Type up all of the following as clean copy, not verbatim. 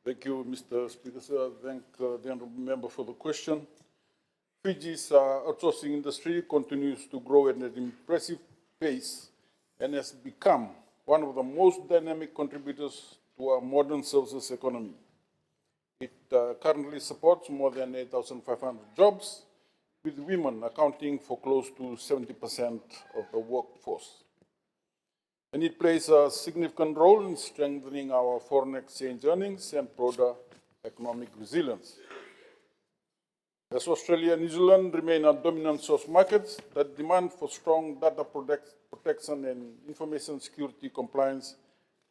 Thank you, Mr. Speaker, sir. I thank the honourable member for the question. Fiji's outsourcing industry continues to grow at an impressive pace and has become one of the most dynamic contributors to our modern services economy. It currently supports more than 8,500 jobs, with women accounting for close to 70% of the workforce. And it plays a significant role in strengthening our foreign exchange earnings and broader economic resilience. As Australia and New Zealand remain our dominant source markets, the demand for strong data protection and information security compliance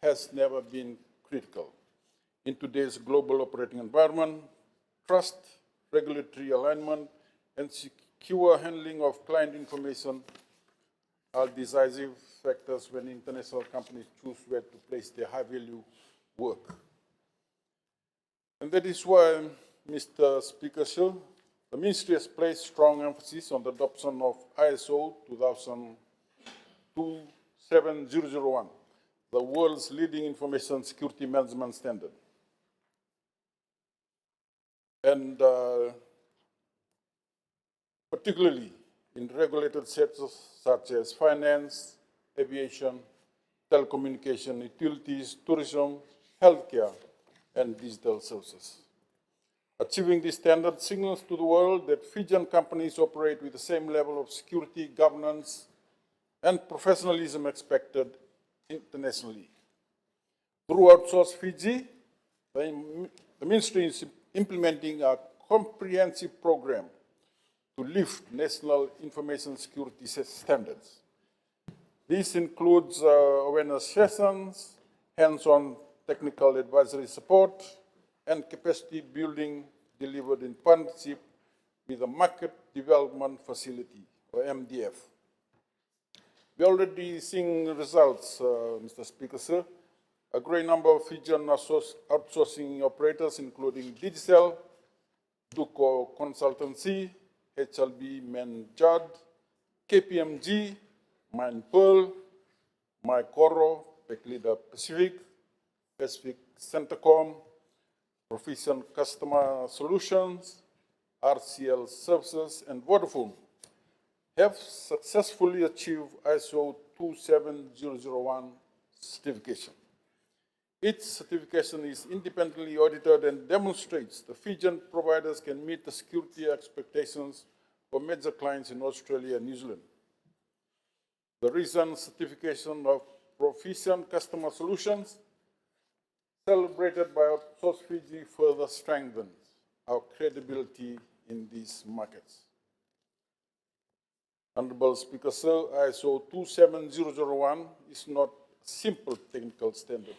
has never been critical. In today's global operating environment, trust, regulatory alignment, and secure handling of client information are decisive factors when international companies choose where to place their high-value work. And that is why, Mr. Speaker, sir, the Ministry has placed strong emphasis on the adoption of ISO 27001, the world's leading information security management standard. And particularly in regulated sectors such as finance, aviation, telecommunication, utilities, tourism, healthcare, and digital services. Achieving this standard signals to the world that Fijian companies operate with the same level of security, governance, and professionalism expected internationally. Through Outsource Fiji, the Ministry is implementing a comprehensive program to lift national information security standards. This includes awareness sessions, hands-on technical advisory support, and capacity building delivered in partnership with the Market Development Facility, or MDF. We're already seeing results, Mr. Speaker, sir. A great number of Fijian outsourcing operators, including Digicel, Duco Consultancy, HLB Manjad, KPMG, Mindpearl, Mycoro, Peklida Pacific, Pacific Centacom, Proficient Customer Solutions, RCL Services, and Vodafone have successfully achieved ISO 27001 certification. Each certification is independently audited and demonstrates the Fijian providers can meet the security expectations for major clients in Australia and New Zealand. The recent certification of Proficient Customer Solutions, celebrated by Outsource Fiji, further strengthens our credibility in these markets. Honourable Speaker, sir, ISO 27001 is not a simple technical standard.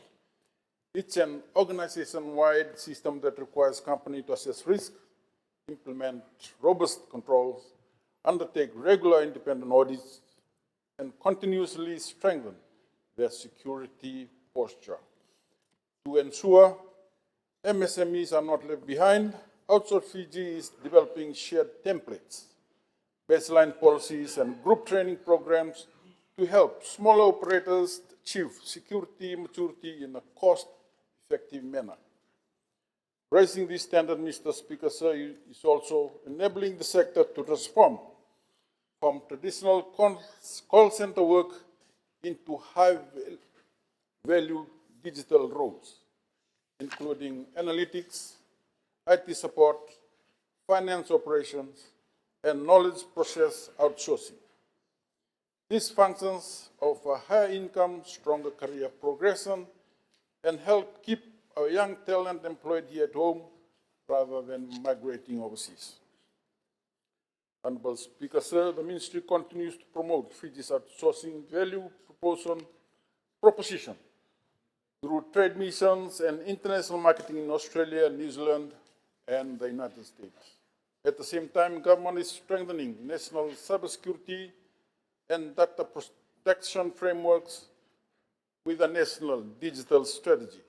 It's an organization-wide system that requires companies to assess risk, implement robust controls, undertake regular independent audits, and continuously strengthen their security posture. To ensure MSMEs are not left behind, Outsource Fiji is developing shared templates, baseline policies, and group training programs to help smaller operators achieve security maturity in a cost-effective manner. Raising this standard, Mr. Speaker, sir, is also enabling the sector to transform from traditional call center work into high-value digital roles, including analytics, IT support, finance operations, and knowledge process outsourcing. These functions offer higher income, stronger career progression, and help keep our young talent employed here at home rather than migrating overseas. Honourable Speaker, sir, the Ministry continues to promote Fiji's outsourcing value proposition through trade missions and international marketing in Australia, New Zealand, and the United States. At the same time, government is strengthening national cybersecurity and data protection frameworks with a national digital strategy,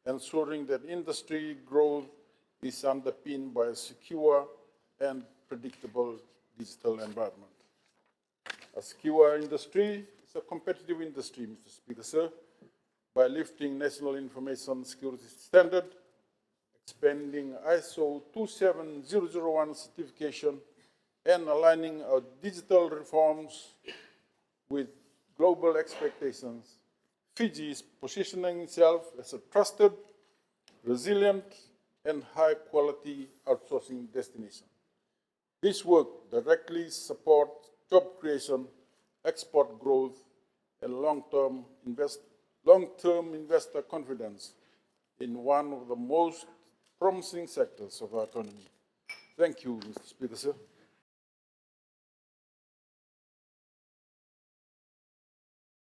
ensuring that industry growth is underpinned by a secure and predictable digital environment. A secure industry is a competitive industry, Mr. Speaker, sir. By lifting national information security standard, expanding ISO 27001 certification, and aligning our digital reforms with global expectations, Fiji is positioning itself as a trusted, resilient, and high-quality outsourcing destination. This work directly supports job creation, export growth, and long-term investor confidence in one of the most promising sectors of our economy. Thank you, Mr. Speaker, sir.